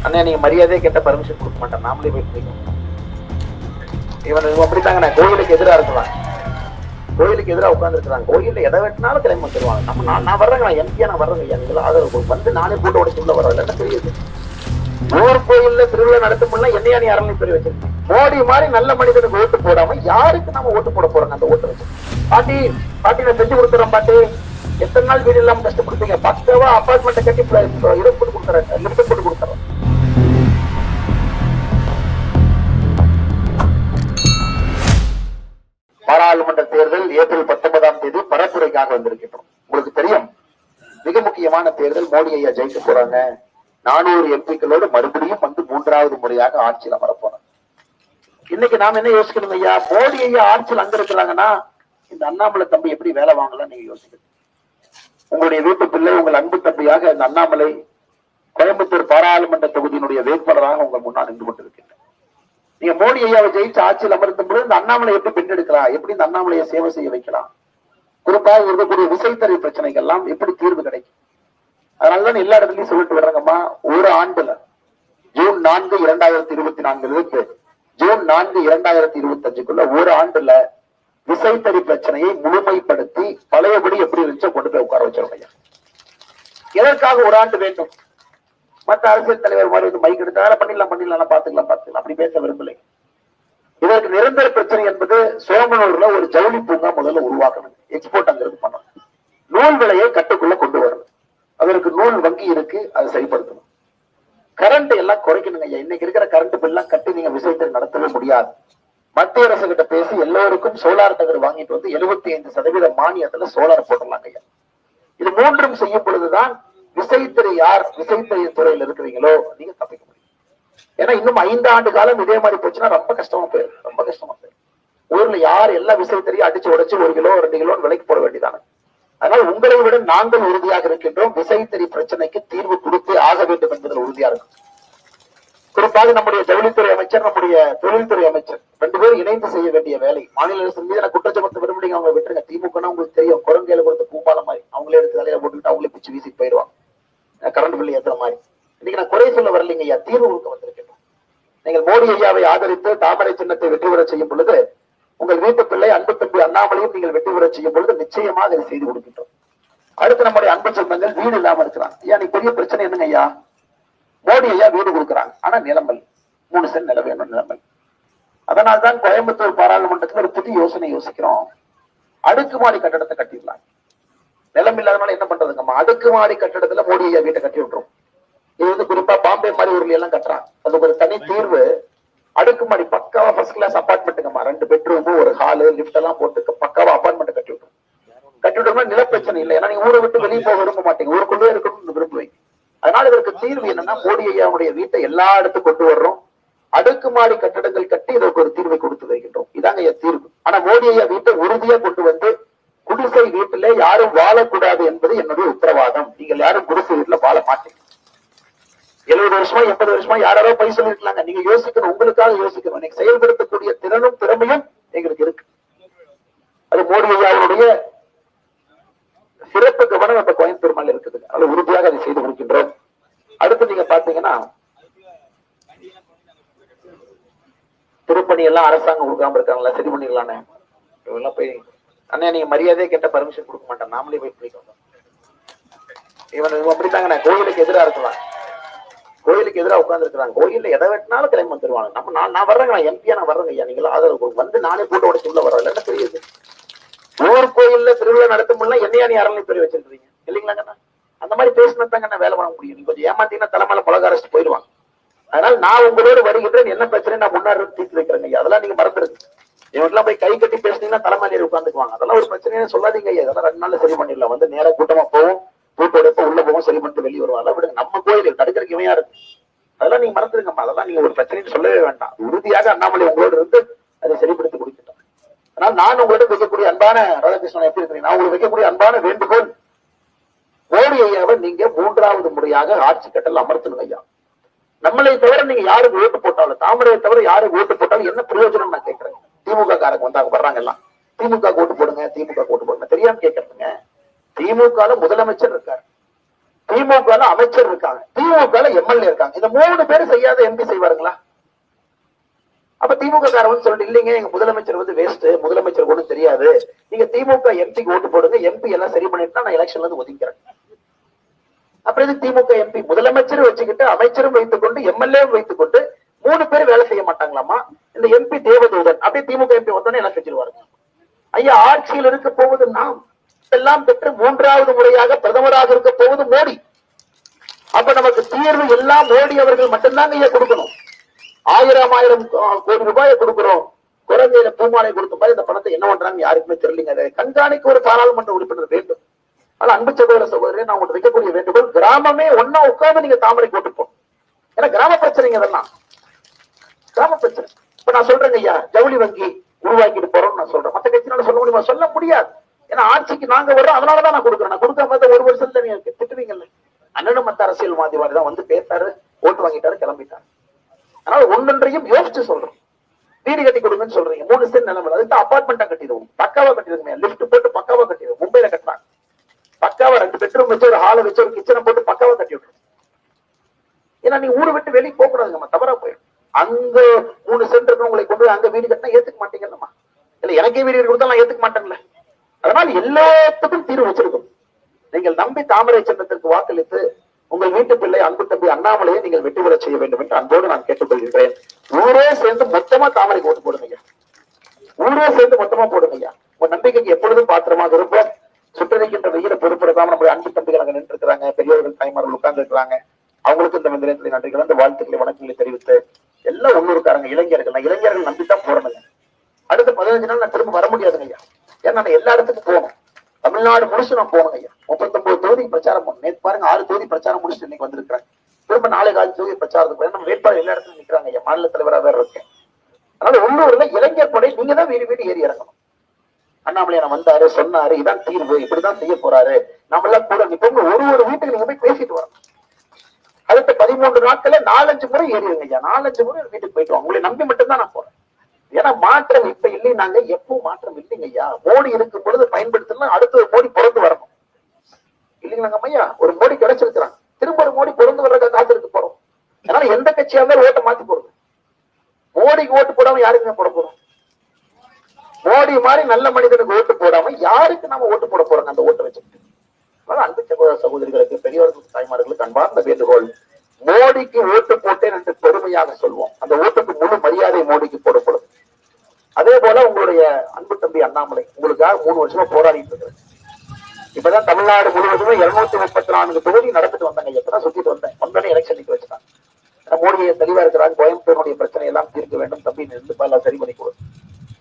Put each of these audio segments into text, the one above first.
அண்ணா நீங்க மரியாதையை கேட்ட பர்மிஷன் கொடுக்க மாட்டேன், நாமளே போய் பிடிக்கணும். இவன் அப்படித்தாங்க கோயிலுக்கு எதிராக இருக்கலாம், கோயிலுக்கு எதிராக உட்கார்ந்து இருக்கிறாங்க, கோயில எதை வெட்டினாலும் கிளம்பி வந்துருவாங்க. நம்ம நான் வர்றேங்க, நான் எம்பியா நான் வர்றேங்க, எங்களை ஆதரவு வந்து நானே போட்டு உடச்சு உள்ள வர என்ன தெரியுது. ஊர் கோயில்ல திருவிழா நடத்தும்னா என்னையா நீ அரண்மனை பேர் வச்சிருக்கேன். மோடி மாதிரி நல்ல மனிதனுக்கு ஓட்டு போடாம யாருக்கு நம்ம ஓட்டு போட போறோங்க? அந்த ஓட்டு வச்சு பாட்டி பாட்டி நான் செஞ்சு கொடுத்துறேன் பாட்டி, எத்தனை நாள் வீடு இல்லாம கஷ்டப்படுத்தீங்க, பக்கவா அபார்ட்மெண்ட் கட்டி இதை போட்டு கொடுத்துறேன், லிப்ட் போட்டு கொடுத்துறேன். பாராளுமன்ற தேர்தல் ஏப்ரல் 19ஆம் தேதி பரப்புரைக்காக வந்திருக்கின்றோம். உங்களுக்கு தெரியும், மிக முக்கியமான தேர்தல். மோடி ஐயா ஜெயிக்க போறாங்க. 400 எம்பிக்களோடு மறுபடியும் வந்து 3வது முறையாக ஆட்சியில் அமரப்போறாங்க. இன்னைக்கு நாம என்ன யோசிக்கணும் ஐயா, மோடி ஐயா ஆட்சியில் அங்க இருக்கிறாங்கன்னா இந்த அண்ணாமலை தம்பி எப்படி வேலை வாங்கலாம் நீங்க யோசிக்கணும். உங்களுடைய வீட்டு பிள்ளை, உங்கள் அன்பு தம்பியாக இந்த அண்ணாமலை கோயம்புத்தூர் பாராளுமன்ற தொகுதியினுடைய வேட்பாளராக உங்க முன்னால் நின்று கொண்டிருக்கின்றனர். நீங்க மோடி ஐயாவை ஜெயிச்சு ஆட்சியில் அமர்த்தும் பொழுது இந்த அண்ணாமலை எப்படி பெற்றெடுக்கலாம், எப்படி இந்த அண்ணாமலையை சேவை செய்ய வைக்கலாம், குறிப்பாக இருக்கக்கூடிய விசைத்தறி பிரச்சனைகள் எல்லாம் எப்படி தீர்வு கிடைக்கும். அதனாலதான் எல்லா இடத்துலயும் சொல்லிட்டு வர்றாங்கம்மா, ஒரு ஆண்டுல ஜூன் 4, 2024 இருந்து ஜூன் 4, 2025 ஒரு ஆண்டுல விசைத்தறி பிரச்சனையை முழுமைப்படுத்தி பழையபடி எப்படி இருந்துச்சோ கொண்டு போய் உட்கார வச்சிருக்கோம். எதற்காக ஒரு ஆண்டு வேண்டும்? மற்ற அரசியல் தலைவர் மாதிரி வந்து மைக் எடுத்து பண்ணிடலாம் பாத்துக்கலாம் அப்படி பேச விரும்பலை. இதற்கு நிரந்தர பிரச்சனை என்பது சோமனூர்ல ஒரு ஜவுளி பூங்கா முதல்ல உருவாக்கணும், எக்ஸ்போர்ட் அங்கிருந்து பண்ணணும், நூல் விலையை கட்டுக்குள்ள கொண்டு வரணும், அதற்கு நூல் வங்கி இருக்கு, அதை சரிப்படுத்தணும். கரண்ட் எல்லாம் குறைக்கணுங்க ஐயா. இன்னைக்கு இருக்கிற கரண்ட் பில் எல்லாம் கட்டி நீங்க விசைத்தறி நடத்தவே முடியாது. மத்திய அரசு கிட்ட பேசி எல்லோருக்கும் சோலார் தகர் வாங்கிட்டு வந்து 75% மானியத்துல சோலார் போடலாம் ஐயா. இது மூன்றும் செய்யும் பொழுதுதான் விசைத்தறி விசைத்தறி துறையில் இருக்கிறீங்களோ நீங்க தப்பிக்க முடியும். ஏன்னா இன்னும் 5 ஆண்டு காலம் இதே மாதிரி போச்சுன்னா ரொம்ப கஷ்டமா போயிடும். ஊர்ல யார் எல்லா விசைத்தறியும் அடிச்சு உடைச்சு 1 கிலோ 2 கிலோ விலைக்கு போட வேண்டியதானே. அதனால் உங்களை விட நாங்கள் உறுதியாக இருக்கின்றோம். விசைத்தறி பிரச்சனைக்கு தீர்வு கொடுத்தே ஆக வேண்டும் என்பதில் உறுதியாக இருக்கும். குறிப்பாக நம்முடைய ஜவுளித்துறை அமைச்சர், நம்முடைய தொழில்துறை அமைச்சர் 2 பேரும் இணைந்து செய்ய வேண்டிய வேலை. மாநில அரசு மீது நான் குற்றச்சாட்டு விரும்புறீங்க, அவங்க விட்டுருங்க. திமுகனா உங்களுக்கு தெரியும், குரங்கையில கொடுத்த பூபாலம் மாதிரி அவங்களே எடுத்து தலையில போட்டுக்கிட்டு அவங்களே பிச்சு வீசிட்டு போயிடுவாங்க, கரண்ட் பில் ஏத்துற மாதிரி. இன்னைக்கு நான் குறை சொல்ல வரலைங்க ஐயா, தீர்வு கொடுக்க வந்திருக்கின்றோம். நீங்கள் மோடி ஐயாவை ஆதரித்து தாமரை சின்னத்தை வெற்றி பெற செய்யும் பொழுது உங்கள் வீட்டு பிள்ளை அன்பு தம்பி அண்ணாமலையும் நீங்கள் வெற்றி பெற செய்யும் பொழுது நிச்சயமாக அதை செய்து கொடுக்கின்றோம். அடுத்து நம்முடைய அன்பு சொந்தங்கள் வீடு இல்லாம இருக்கிறாங்க. ஐயா நீ பெரிய பிரச்சனை என்னங்க ஐயா, மோடி ஐயா வீடு கொடுக்குறாங்க, ஆனா நிலமல் 3 சென்ட் நிலம் வேணும் நிலமல். அதனால்தான் கோயம்புத்தூர் பாராளுமன்றத்தில் ஒரு புதிய யோசனை யோசிக்கிறோம். அடுக்குமாடி கட்டடத்தை கட்டிடலாம். நிலம் இல்லாதனால என்ன பண்றதுங்கம்மா, அடுக்குமாடி கட்டடத்துல மோடி ஐயா வீட்டை கட்டி விட்டுரும். இது வந்து குறிப்பா பாம்பே மாதிரி ஊர்ல எல்லாம் கட்டுறாங்க. அதுக்கு ஒரு தனி தீர்வு. அடுக்குமாடி பக்காவா ஃபர்ஸ்ட் கிளாஸ் அபார்ட்மெண்ட்டுங்கம்மா, 2 பெட்ரூம், ஒரு ஹாலு, லிப்ட் எல்லாம் போட்டு பக்காவா அபார்ட்மெண்ட் கட்டி விட்டோம்னா நில பிரச்சனை இல்லை. ஏன்னா நீங்க ஊரை விட்டு வெளியே போக விரும்ப மாட்டீங்க, ஊருக்குள்ளே இருக்கணும்னு விரும்புவீங்க. அதனால இதற்கு தீர்வு என்னன்னா, மோடி ஐயாவுடைய வீட்டை எல்லா இடத்துக்கும் கொண்டு வர்றோம், அடுக்குமாடி கட்டடங்கள் கட்டி இதற்கு ஒரு தீர்வை கொடுத்து வைக்கின்றோம். இதாங்க என் தீர்வு. ஆனா மோடி ஐயா வீட்டை உறுதியா கொண்டு வந்து குடிசை வீட்டுல யாரும் வாழக்கூடாது என்பது என்னுடைய உத்தரவாதம். நீங்கள் யாரும் குடிசை வீட்டுல வாழ மாட்டீங்க. 70 வருஷமா 80 வருஷமா யாரோ பை சொல்லிருக்கலாங்க. நீங்க யோசிக்கணும், உங்களுக்காக யோசிக்கணும். நீங்க செயல்படுத்தக்கூடிய திறனும் திறமையும் எங்களுக்கு இருக்கு. அது மோடி ஐயாவுடைய சிறப்பு கவனம் அந்த கோயம்புத்தூர் மேல இருக்குது. அது உறுதியாக அதை செய்து கொடுக்கின்றோம். அடுத்து நீங்க பாத்தீங்கன்னா திருப்பணி எல்லாம் அரசாங்கம் கொடுக்காம இருக்காங்களா, சரி பண்ணிடலானே. இவெல்லாம் போய் அண்ணா நீங்க மரியாதையை கேட்ட பர்மிஷன் கொடுக்க மாட்டேன், நாமளே போய் பிடிக்கணும். இவன் அப்படித்தாங்க கோயிலுக்கு எதிராக இருக்கலாம், கோயிலுக்கு எதிராக உட்கார்ந்து இருக்கிறாங்க, கோயில்ல எதை வெட்டினாலும் கிளம்பி வந்துருவாங்க. நம்ம நான் வர்றேங்க, நான் எம்பியா நான் வர்றேங்க ஐயா, நீங்களும் ஆதரவு வந்து நானே போட்டு உடச்சு உள்ள வர என்ன தெரியுது. ஊர் கோயில்ல திருவிழா நடத்தும்னா என்னையா நீ அரண்மனை பேர் வச்சிருக்கீங்க இல்லைங்களாங்கண்ணா. அந்த மாதிரி பேசினதாங்க வேலை வாங்க முடியும். நீங்க கொஞ்சம் ஏமாத்தீங்கன்னா தலைமையில பழக அரசு போயிடுவாங்க. அதனால நான் உங்களோடு வருகின்றேன், என்ன பிரச்சனை நான் முன்னாடி தீர்த்து வைக்கிறேங்க ஐயா. அதெல்லாம் நீங்க மறந்துருக்கு. இவங்கெல்லாம் போய் கை கட்டி பேசினீங்கன்னா தலைமையில உட்காந்துக்குவாங்க. அதெல்லாம் ஒரு பிரச்சனையே சொல்லாதீங்க ஐயா, அதெல்லாம் 2 நாள்ல சரி பண்ணிடலாம். வந்து நேரம் கூட்டமா போவோம், கூட்டோட உள்ள போவோம், சரி பண்ணிட்டு வெளியே வருவோம். அதெல்லாம் விடுங்க, நம்ம கோயில் தடுக்கிறதுக்கு இவையா இருக்கு. அதெல்லாம் நீங்க மறந்துருங்கம்மா. அதெல்லாம் நீங்க ஒரு பிரச்சனைன்னு சொல்லவே வேண்டாம். உறுதியாக அண்ணாமலை உங்களோடு இருந்து அதை சரிப்படுத்தி கொடுத்துட்டோம். அதனால நான் உங்களிடம் வைக்கக்கூடிய அன்பான ராதாகிருஷ்ணன் எப்படி இருக்கிறீங்க, நான் உங்களுக்கு வைக்கக்கூடிய அன்பான வேண்டுகோள், மோடி ஐயாவை நீங்க 3வது முறையாக ஆட்சி கட்டல் அமர்த்தணும் ஐயா. நம்மளை தவிர நீங்க யாருக்கு ஓட்டு போட்டாலும், தாமரையை தவிர யாருக்கு ஓட்டு போட்டாலும் என்ன பிரயோஜனம் நான் கேட்கிறேன். திமுக காரங்க வந்தாங்க வர்றாங்க எல்லாம், திமுக ஓட்டு போடுங்க, திமுக ஓட்டு போடுங்க தெரியாம கேட்கறதுங்க. திமுக முதலமைச்சர் இருக்காரு, திமுக அமைச்சர் இருக்காங்க, திமுக எம்எல்ஏ இருக்காங்க. இந்த 3 பேரும் செய்யாத எம்பி செய்வாருங்களா? அப்ப திமுக காரவன் சொல்லிட்டு இல்லைங்க எங்க முதலமைச்சர் வேஸ்ட், முதலமைச்சர் ஒண்ணும் தெரியாது, நீங்க திமுக எம்பிக்கு ஓட்டு போடுங்க, எம்பி எல்லாம் சரி பண்ணிட்டு நான் எலெக்ஷன்ல இருந்து ஒதுக்கிறேன். அப்புறம் இது திமுக எம்பி முதலமைச்சர் வச்சுக்கிட்டு அமைச்சரும் வைத்துக் கொண்டு எம்எல்ஏ வைத்துக் கொண்டு 3 பேர் வேலை செய்ய மாட்டாங்களாமா? இந்த எம்பி தேவதூதன் அப்படியே திமுக எம்பி வந்தோடனே எல்லாம் செஞ்சிருவாருங்க. ஐயா, ஆட்சியில் இருக்க போவது நாம், எல்லாம் பெற்று 3வது முறையாக பிரதமராக இருக்க போவது மோடி. அப்ப நமக்கு தீர்வு எல்லாம் மோடி அவர்கள் மட்டும்தான் ஐயா கொடுக்கணும். 1000 கோடி ரூபாயை கொடுக்கிறோம், குழந்தையில பூமாலை கொடுத்த மாதிரி இந்த பணத்தை என்ன பண்றாங்க யாருக்குமே தெரியலங்க. அதை கண்காணிக்க ஒரு பாராளுமன்ற உறுப்பினர் வேண்டும். ஆனா அன்பு சகோதர சகோதரே, நான் உங்களுக்கு வைக்கக்கூடிய வேண்டுகோள், கிராமமே ஒன்னா உட்கார்ந்து நீங்க தாமரை போட்டு போகும். ஏன்னா கிராம பிரச்சனைங்க அதெல்லாம், கிராம பிரச்சனை. இப்ப நான் சொல்றேங்க ஐயா, ஜவுளி வங்கி உருவாக்கிட்டு போறோம்னு நான் சொல்றேன். மற்ற கட்சினால சொல்ல முடியுமா? சொல்ல முடியாது. ஏன்னா ஆட்சிக்கு நாங்க வர்றோம், அதனாலதான் நான் கொடுக்குறேன். நான் கொடுக்காம 1 வருஷத்துல நீங்க திட்டுவீங்கல்ல. அண்ணனும் மத்த அரசியல்வாதி தான் வந்து பேசாரு, ஓட்டு வாங்கிட்டாரு, கிளம்பிட்டாரு. அதனால ஒன்றொன்றையும் யோசிச்சு சொல்றோம். வீடு கட்டி கொடுங்கன்னு சொல்றீங்க, 3 சென்ட் நிலைமை, அதுக்கு அபார்ட்மெண்டா கட்டிடுவோம், பக்காவா கட்டிடுங்க, லிப்ட் போட்டு பக்காவா கட்டிடுவோம். மும்பைல கட்டுறாங்க பக்காவா, 2 பெட்ரூம் வச்சு ஒரு ஹாலை வச்சு ஒரு கிச்சனை போட்டு பக்காவா கட்டி விட்டுரும். ஏன்னா நீ ஊரை விட்டு வெளியே போக கூடாதுங்கம்மா, தவறா போயிடும். அங்க 3 சென்ட் இருக்கு, உங்களை கொண்டு அங்க வீடு கட்டினா ஏத்துக்க மாட்டீங்கல்லம்மா. இல்ல எனக்கே வீடு கொடுத்தா நான் ஏத்துக்க மாட்டேன்ல. அதனால எல்லாத்துக்கும் தீர்வு வச்சிருக்கும். நீங்கள் நம்பி தாமரை சின்னத்திற்கு வாக்களித்து உங்கள் வீட்டு பிள்ளை அன்பு தம்பி அண்ணாமலையை நீங்கள் வெற்றி பெற செய்ய வேண்டும் என்று அன்போடு நான் கேட்டுக்கொள்கிறேன். ஊரே சேர்ந்து மொத்தமா தாமரைக்கு ஓட்டு போடுங்க. ஊரே சேர்ந்து மொத்தமா போடுங்க. உங்க நம்பிக்கைக்கு எப்பொழுதும் பாத்திரமாக இருப்போம். சுற்றிருக்கின்ற வெயில பொறுப்புறதாம நம்முடைய அன்பு தம்பிகள் அங்க நின்று இருக்கிறாங்க, பெரியவர்கள் தாய்மார்கள் உட்கார்ந்து இருக்கிறாங்க. அவங்களுக்கு இந்த நேரத்தில் நன்றிகள், அந்த வாழ்த்துக்களை வணக்கங்களை தெரிவித்து எல்லாம் உள்ளூர்காரங்க இளைஞர்கள், இளைஞர்கள் நம்பித்தான் போறணுங்க. அடுத்த 15 நாள் நான் திரும்ப வர முடியாதுங்க ஐயா. ஏன்னா நான் எல்லா இடத்துக்கும் போகணும், தமிழ்நாடு முடிச்சு நான் போகணும் ஐயா. 39 தொகுதி பிரச்சாரம் பண்ணணும். நேற்று பாருங்க 6 தொகுதி பிரச்சாரம் முடிச்சுட்டு இன்னைக்கு வந்திருக்கிறேன். திரும்ப 4 தொகுதி பிரச்சாரத்துக்கு நம்ம வேட்பாளர் எல்லா இடத்துலையும் நிற்கிறாங்க ஐயா. மாநில தலைவராக வேற இருக்கேன். அதனால உள்ளூர்ல இளைஞர் படை நீங்க தான் வீடு வீடு ஏறி இறங்கணும். அண்ணாமலை நான் வந்தாரு, சொன்னாரு, இதான் தீர்வு, இப்படிதான் செய்ய போறாரு, நம்ம எல்லாம் கூட நிப்போம். ஒரு வீட்டுக்கு நீங்க போய் பேசிட்டு வரணும். அடுத்த 13 நாட்கள 4-5 முறை ஏறிடுங்க ஐயா. 4-5 முறை வீட்டுக்கு போயிட்டு வாங்க. உங்களை நம்பி மட்டும்தான் நான் போறேன். ஏன்னா மாற்றம் இப்ப இல்லை, நாங்க எப்பவும் மாற்றம் இல்லைங்க ஐயா. மோடி இருக்கும் பொழுது பயன்படுத்தலாம், அடுத்த ஒரு மோடி பிறந்து வரணும் இல்லைங்களாங்க ஐயா. ஒரு மோடி கிடைச்சிருக்கிறான், திரும்ப ஒரு மோடி பிறந்து வர்றதுக்கு காத்திருக்கு போறோம். அதனால எந்த கட்சியா இருந்தாலும் ஓட்டை மாத்தி போடுது. மோடிக்கு ஓட்டு போடாம யாருக்குங்க போட போறோம்? மோடி மாதிரி நல்ல மனிதனுக்கு ஓட்டு போடாம யாருக்கு நாம ஓட்டு போட போறோங்க அந்த ஓட்டை வச்சுக்கிட்டு? அதனால அன்பு சகோதர சகோதரிகளுக்கு, பெரியவர்களுக்கு, தாய்மார்களுக்கு அன்பார்ந்த வேண்டுகோள், மோடிக்கு ஓட்டு போட்டேன் என்று பெருமையாக சொல்வோம். அந்த ஓட்டுக்கு முழு மரியாதை மோடிக்கு போடப்படும். அதே போல உங்களுடைய அன்பு தம்பி அண்ணாமலை உங்களுக்காக 3 வருஷமா போராடிட்டு இருக்கிறேன். இப்பதான் தமிழ்நாடு முழுவதுமே 234 தொகுதி நடந்துட்டு வந்தாங்க. எப்பதான் சுத்திட்டு வந்தேன், வந்தோடனே எலெக்ஷன் நிக்க வச்சுட்டாங்க. மோடியை தெளிவா இருக்கிறாங்க, கோயம்புத்தூருடைய பிரச்சனை எல்லாம் தீர்க்க வேண்டும் தம்பி, இருந்து எல்லாம் சரி பண்ணி கொடு.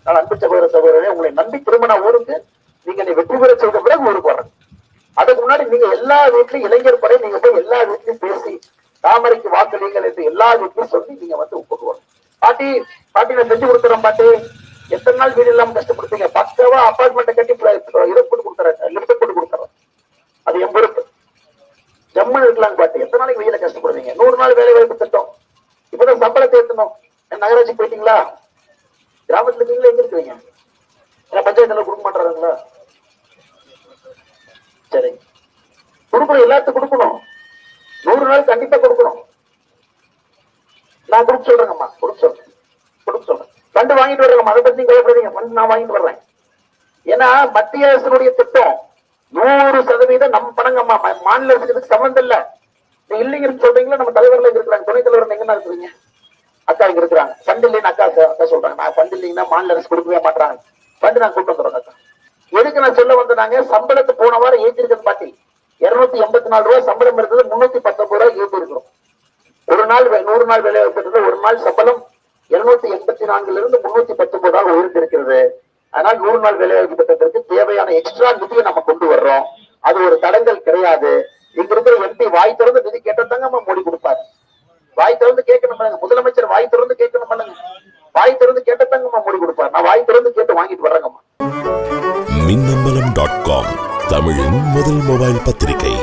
நான் அன்பு சகோதர சகோதரரே, உங்களை நம்பி திரும்ப நான் ஊருக்கு நீங்க என்னை வெற்றி பெற செய்த பிறகு ஊருக்கு வர்றேன். அதுக்கு முன்னாடி நீங்க எல்லா வீட்லயும் இளைஞர் படை நீங்க போய் எல்லா வீட்லயும் பேசி தாமரைக்கு வாக்களிங்கள் என்று எல்லா வீட்லயும் சொல்லி நீங்க ஒப்புக்கு வரணும். பாட்டி பாட்டி நான் செஞ்சு கொடுத்துறேன் பாட்டி, எத்தனை நாள் வீடு இல்லாம கஷ்டப்படுத்தீங்க, பக்காவா அபார்ட்மெண்ட் கட்டி இதை போட்டு கொடுத்துறேன், லிப்ட் போட்டு கொடுத்துறேன், அது என் பொறுப்பு. ஜம்மு இருக்கலாங்க பாட்டி, எத்தனை நாளைக்கு வெயில கஷ்டப்படுவீங்க? 100 நாள் வேலை வாய்ப்பு திட்டம், இப்பதான் சம்பளத்தை ஏற்றணும். நகராட்சி போயிட்டீங்களா? கிராமத்துல இருக்கீங்களா? எங்க இருக்கிறீங்க? பஞ்சாயத்துல கொடுக்க மாட்டாருங்களா? சரி, கொடுக்கணும், எல்லாத்துக்கும் கொடுக்கணும். 100 நாள் கண்டிப்பா கொடுக்கணும். நான் கொடுக்க சொல்றேங்கம்மா, கொடுக்க சொல்றேன். ஃபண்ட் வாங்கிட்டு வர்றேன், அதை பத்தி கவலைப்படாதீங்க. ஃபண்ட் நான் வாங்கிட்டு வர்றேன். ஏன்னா மத்திய அரசினுடைய திட்டம் 100% நம்ம பணங்கம்மா, மாநில அரசுக்கு சம்பந்தம் இல்ல. நீங்க இல்லைங்கன்னு சொல்றீங்களா? நம்ம தலைவர்கள் இருக்கிறாங்க, துணைத் தலைவர் எங்கன்னா இருக்கிறீங்க, அக்கா இங்க இருக்கிறாங்க. ஃபண்ட் இல்லைன்னு அக்கா சொல்றாங்க. நான் ஃபண்ட் இல்லைங்கன்னா மாநில அரசு கொடுக்கவே மாட்டாங்க. ஃபண்ட் நான் கூட்டு வந்துடுறோம் அக்கா. எதுக்கு நான் சொல்ல வந்தாங்க, சம்பளத்தை போன வாரம் ஏற்றிருக்கிறது பாட்டி 284 ரூபாய் சம்பளம் இருந்தது, 319 ரூபாய் ஏற்றி இருக்கிறோம். ஒரு நாள் 100 நாள் வேலை வாய்ப்பு, ஒரு நாள் சம்பளம் 284 இருந்து 319 உயர்ந்து இருக்கிறது. அதனால் 100 நாள் வேலை வாய்ப்பு திட்டத்திற்கு தேவையான எக்ஸ்ட்ரா நிதியை நம்ம கொண்டு வர்றோம். அது ஒரு தடங்கல் கிடையாது. இங்க இருக்கிற எம்பி வாய் திறந்து நிதி கேட்டதாங்க நம்ம மோடி கொடுப்பாரு. வாய் திறந்து கேட்கணும், முதலமைச்சர் வாய் திறந்து கேட்கணும், வாய் திறந்து கேட்டதாங்க மோடி கொடுப்பாரு. நான் வாய் திறந்து கேட்டு வாங்கிட்டு வர்றேங்கம்மா. மின்னம்பலம்.com தமிழின் முதல் மொபைல் பத்திரிகை.